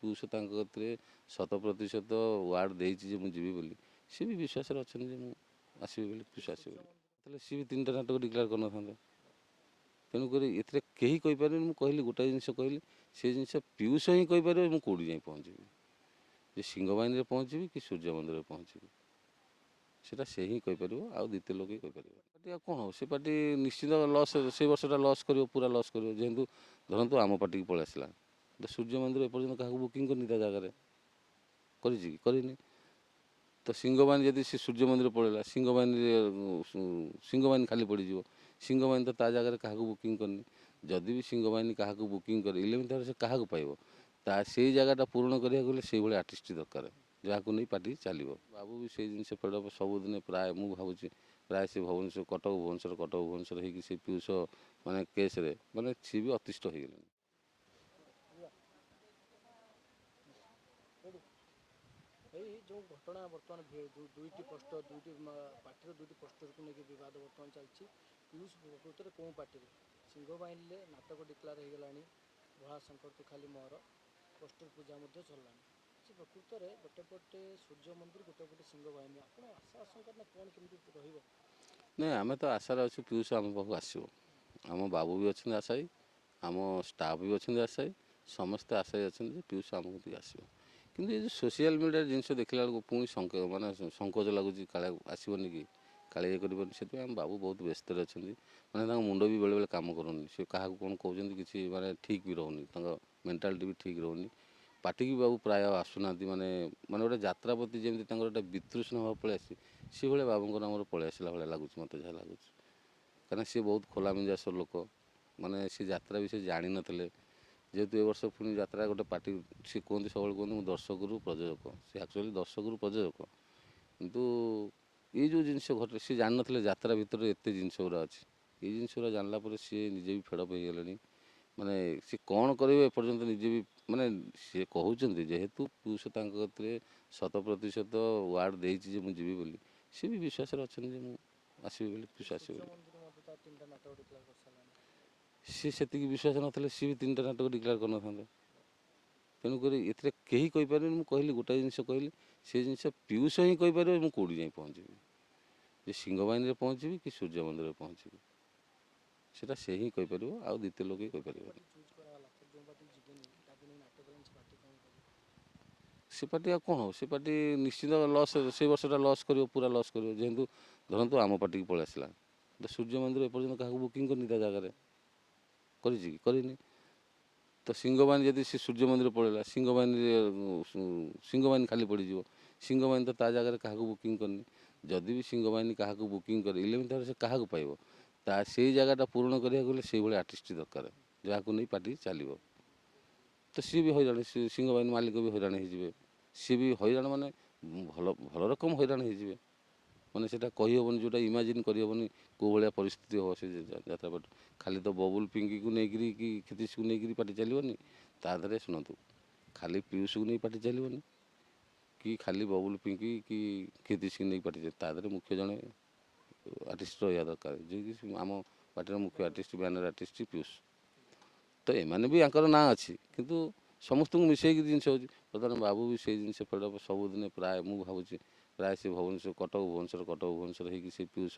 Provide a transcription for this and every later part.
ପିୟୁଷ ତାଙ୍କ କତିରେ 100% ୱାର୍ଡ଼ ଦେଇଛି ଯେ ମୁଁ ଯିବି ବୋଲି, ସେ ବି ବିଶ୍ୱାସରେ ଅଛନ୍ତି ଯେ ମୁଁ ଆସିବି ବୋଲି, ପିୟୁଷ ଆସିବି ବୋଲି। ତାହେଲେ ସିଏ ବି 3ଟା ନାଟକ ଡିକ୍ଲେୟାର କରିନଥାନ୍ତେ। ତେଣୁକରି ଏଥିରେ କେହି କହିପାରିବେନି। ମୁଁ କହିଲି ଗୋଟାଏ ଜିନିଷ କହିଲି, ସେ ଜିନିଷ ପିୟୁଷ ହିଁ କହିପାରିବେ ମୁଁ କେଉଁଠି ଯାଇ ପହଞ୍ଚିବି, ଯେ ସିଂହବାହିନୀରେ ପହଞ୍ଚିବି କି ସୂର୍ଯ୍ୟ ମନ୍ଦିରରେ ପହଞ୍ଚିବି, ସେଟା ସେ ହିଁ କହିପାରିବ, ଆଉ ଦ୍ୱିତୀୟ ଲୋକ ହିଁ କହିପାରିବ। ପାର୍ଟି ଆଉ କ'ଣ ହେବ, ସେ ପାର୍ଟି ନିଶ୍ଚିତ ଲସ୍, ସେ ବର୍ଷଟା ଲସ୍ କରିବ, ପୁରା ଲସ୍ କରିବ। ଯେହେତୁ ଧରନ୍ତୁ ଆମ ପାର୍ଟିକି ପଳେଇ ଆସିଲା, ତ ସୂର୍ଯ୍ୟ ମନ୍ଦିର ଏପର୍ଯ୍ୟନ୍ତ କାହାକୁ ବୁକିଂ କରିନି ତା ଜାଗାରେ, କରିଛି କି କରିନି। ତ ସିଂହବାହିନୀ ଯଦି ସେ ସୂର୍ଯ୍ୟ ମନ୍ଦିର ପଳେଇଲା, ସିଂହବାହିନୀ ଖାଲି ପଡ଼ିଯିବ। ସିଂହବାହିନୀ ତ ତା ଜାଗାରେ କାହାକୁ ବୁକିଂ କରିନି। ଯଦି ବି ସିଂହବାହିନୀ କାହାକୁ ବୁକିଂ କରି 11th ଆୱାରରେ ସେ କାହାକୁ ପାଇବ, ତା ସେଇ ଜାଗାଟା ପୂରଣ କରିବାକୁ ହେଲେ ସେଇଭଳି ଆର୍ଟିଷ୍ଟ ଦରକାର, ଯାହାକୁ ନେଇ ପାର୍ଟି ଚାଲିବ। ବାବୁ ବି ସେଇ ଜିନିଷ ଫେଡ଼ଅପ୍ ସବୁଦିନେ ପ୍ରାୟ ମୁଁ ଭାବୁଛି ପ୍ରାୟ ସେ ଭୁବନେଶ୍ୱର ହେଇକି ସେ ପିୟୁଷ ମାନେ କେସ୍ରେ ମାନେ ସିଏ ବି ଅତିଷ୍ଠ ହେଇଗଲେଣି। ଏଇ ଯେଉଁ ଘଟଣା ବର୍ତ୍ତମାନ ଦୁଇଟି ପୋଷ୍ଟର, ପାର୍ଟିର ଦୁଇଟି ପୋଷ୍ଟରକୁ ନେଇକି ବିବାଦ ବର୍ତ୍ତମାନ ଚାଲିଛି। ପିୟୁଷ ପ୍ରକୃତରେ କେଉଁ ପାର୍ଟିରେ? ସିଂହବାହିନୀରେ ନାଟକ ଡିକ୍ଲାର ହେଇଗଲାଣି, ଭୋଳାଶଙ୍କର ତୁ ଖାଲି ମୋର, ପୋଷ୍ଟର ପୂଜା ମଧ୍ୟ ସରିଲାଣି। ସେ ପ୍ରକୃତରେ ଗୋଟେ ପଟେ ସୂର୍ଯ୍ୟ ମନ୍ଦିର, ଗୋଟେ ପଟେ ସିଂହବାହିନୀ, ଆପଣ ଆଶା ଆଶଙ୍କା ନା କ'ଣ କେମିତି ରହିବ? ନାଇଁ, ଆମେ ତ ଆଶାରେ ଅଛୁ ପିୟୁଷ ଆମ ପାଖକୁ ଆସିବ। ଆମ ବାବୁ ବି ଅଛନ୍ତି ଆଶାୟୀ, ଆମ ଷ୍ଟାଫ୍ ବି ଅଛନ୍ତି ଆଶାୟୀ, ସମସ୍ତେ ଆଶାୟୀ ଅଛନ୍ତି ଯେ ପିୟୁଷ ଆମ କତିକି ଆସିବ। କିନ୍ତୁ ଏ ଯେଉଁ ସୋସିଆଲ ମିଡ଼ିଆରେ ଜିନିଷ ଦେଖିଲା ବେଳକୁ ପୁଣି ମାନେ ସଙ୍କୋଚ ଲାଗୁଛି, କାଳେ ଆସିବନି କି, କାଳେ ଇଏ କରିବନି। ସେଥିପାଇଁ ଆମ ବାବୁ ବହୁତ ବ୍ୟସ୍ତରେ ଅଛନ୍ତି। ମାନେ ତାଙ୍କ ମୁଣ୍ଡ ବି ବେଳେବେଳେ କାମ କରୁନି, ସେ କାହାକୁ କ'ଣ କହୁଛନ୍ତି କିଛି ମାନେ ଠିକ୍ ବି ରହୁନି, ତାଙ୍କ ମେଣ୍ଟାଲିଟି ବି ଠିକ୍ ରହୁନି। ପାର୍ଟିକି ବାବୁ ପ୍ରାୟ ଆସୁନାହାନ୍ତି। ମାନେ ଗୋଟେ ଯାତ୍ରା ପ୍ରତି ଯେମିତି ତାଙ୍କର ଗୋଟେ ବିତୃଷ୍ଣା ଭାବ ପଳେଇ ଆସିଛି, ସେଭଳିଆ ବାବୁଙ୍କର ଆମର ପଳେଇ ଆସିଲା ଭଳିଆ ଲାଗୁଛି, ମୋତେ ଯାହା ଲାଗୁଛି। କାରଣ ସିଏ ବହୁତ ଖୋଲା ମିଜାଜର ଲୋକ, ମାନେ ସେ ଯାତ୍ରା ବିଷୟରେ ଜାଣିନଥିଲେ। ଯେହେତୁ ଏ ବର୍ଷ ପୁଣି ଯାତ୍ରା ଗୋଟେ ପାର୍ଟି, ସେ କୁହନ୍ତି, ସବୁବେଳେ କୁହନ୍ତି ମୁଁ ଦର୍ଶକରୁ ପ୍ରଯୋଜକ, ସେ ଆକ୍ଚୁଆଲି ଦର୍ଶକରୁ ପ୍ରଯୋଜକ। କିନ୍ତୁ ଏଇ ଯେଉଁ ଜିନିଷ ଘଟେ, ସେ ଜାଣିନଥିଲେ ଯାତ୍ରା ଭିତରେ ଏତେ ଜିନିଷ ଗୁଡ଼ା ଅଛି। ଏଇ ଜିନିଷ ଗୁଡ଼ା ଜାଣିଲା ପରେ ସିଏ ନିଜେ ବି ଫେଡ଼ଅପ୍ ହେଇଗଲେଣି। ମାନେ ସେ କ'ଣ କରିବେ ଏପର୍ଯ୍ୟନ୍ତ ନିଜେ ବି, ମାନେ ସିଏ କହୁଛନ୍ତି ଯେହେତୁ ପିୟୁଷ ତାଙ୍କ କତିରେ 100% ୱାର୍ଡ଼ ଦେଇଛି ଯେ ମୁଁ ଯିବି ବୋଲି, ସିଏ ବି ବିଶ୍ୱାସରେ ଅଛନ୍ତି ଯେ ମୁଁ ଆସିବି ବୋଲି, ପିୟୁଷ ଆସିବି ବୋଲି। ସିଏ ସେତିକି ବିଶ୍ୱାସ ନଥିଲେ ସିଏ ବି 3ଟା ନାଟକ ଡିକ୍ଲେୟାର କରିନଥାନ୍ତେ। ତେଣୁକରି ଏଥିରେ କେହି କହିପାରିବେନି। ମୁଁ କହିଲି ଗୋଟାଏ ଜିନିଷ କହିଲି, ସେ ଜିନିଷ ପିୟୁଷ ହିଁ କହିପାରିବେ ମୁଁ କେଉଁଠି ଯାଇ ପହଞ୍ଚିବି, ଯେ ସିଂହବାହିନୀରେ ପହଞ୍ଚିବି କି ସୂର୍ଯ୍ୟ ମନ୍ଦିରରେ ପହଞ୍ଚିବି, ସେଟା ସେ ହିଁ କହିପାରିବ, ଆଉ ଦ୍ୱିତୀୟ ଲୋକ ହିଁ କହିପାରିବନି। ସେ ପାର୍ଟି ଆଉ କ'ଣ ହେବ, ସେ ପାର୍ଟି ନିଶ୍ଚିତ ଲସ୍, ସେ ବର୍ଷଟା ଲସ୍ କରିବ, ପୁରା ଲସ୍ କରିବ। ଯେହେତୁ ଧରନ୍ତୁ ଆମ ପାର୍ଟିକି ପଳେଇ ଆସିଲା, ତ ସୂର୍ଯ୍ୟ ମନ୍ଦିର ଏପର୍ଯ୍ୟନ୍ତ କାହାକୁ ବୁକିଂ କରିନି ତା ଜାଗାରେ, କରିଛି କି କରିନି। ତ ସିଂହବାହିନୀ ଯଦି ସେ ସୂର୍ଯ୍ୟ ମନ୍ଦିର ପଳେଇଲା, ସିଂହବାହିନୀ ଖାଲି ପଡ଼ିଯିବ। ସିଂହବାହିନୀ ତ ତା ଜାଗାରେ କାହାକୁ ବୁକିଂ କରିନି। ଯଦି ବି ସିଂହବାହିନୀ କାହାକୁ ବୁକିଂ କରି 11th ଆୱାରରେ ସେ କାହାକୁ ପାଇବ, ତା ସେଇ ଜାଗାଟା ପୂରଣ କରିବାକୁ ହେଲେ ସେଇଭଳି ଆର୍ଟିଷ୍ଟ ଦରକାର, ଯାହାକୁ ନେଇ ପାର୍ଟି ଚାଲିବ। ତ ସିଏ ବି ହଇରାଣ, ସିଂହବାହିନୀ ମାଲିକ ବି ହଇରାଣ ହେଇଯିବେ। ସିଏ ବି ହଇରାଣ ମାନେ ଭଲ ରକମ ହଇରାଣ ହେଇଯିବେ। ମାନେ ସେଇଟା କହିହେବନି, ଯେଉଁଟା ଇମାଜିନ୍ କରିହେବନି କେଉଁ ଭଳିଆ ପରିସ୍ଥିତି ହେବ ସେ ଯାତ୍ରା ପାର୍ଟି। ଖାଲି ତ ବବୁଲ ପିଙ୍କିକୁ ନେଇକରି କି କ୍ଷିତୀଶକୁ ନେଇକରି ପାର୍ଟି ଚାଲିବନି, ତା ଦେହରେ ଶୁଣନ୍ତୁ, ଖାଲି ପିୟୁଷକୁ ନେଇ ପାର୍ଟି ଚାଲିବନି, କି ଖାଲି ବବୁଲ ପିଙ୍କି କି କ୍ଷିତୀଶକୁ ନେଇ ପାର୍ଟି ଚାଲିବ। ତା ଦେହରେ ମୁଖ୍ୟ ଜଣେ ଆର୍ଟିଷ୍ଟ ରହିବା ଦରକାର, ଯିଏକି ଆମ ପାର୍ଟିର ମୁଖ୍ୟ ଆର୍ଟିଷ୍ଟ, ବ୍ୟାନର ଆର୍ଟିଷ୍ଟ ପିୟୁଷ। ତ ଏମାନେ ବି ୟାଙ୍କର ନାଁ ଅଛି, କିନ୍ତୁ ସମସ୍ତଙ୍କୁ ମିଶାଇକି ଜିନିଷ ହେଉଛି। ବର୍ତ୍ତମାନ ବାବୁ ବି ସେଇ ଜିନିଷ ଫେଡ଼ଅପ୍ ସବୁଦିନେ ପ୍ରାୟ ମୁଁ ଭାବୁଛି ପ୍ରାୟ ସେ କଟକ ଭୁବନେଶ୍ୱର ହେଇକି ସେ ପିୟୁଷ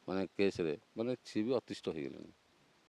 ମାନେ କେସ୍ରେ ମାନେ ସିଏ ବି ଅତିଷ୍ଠ ହେଇଗଲେଣି।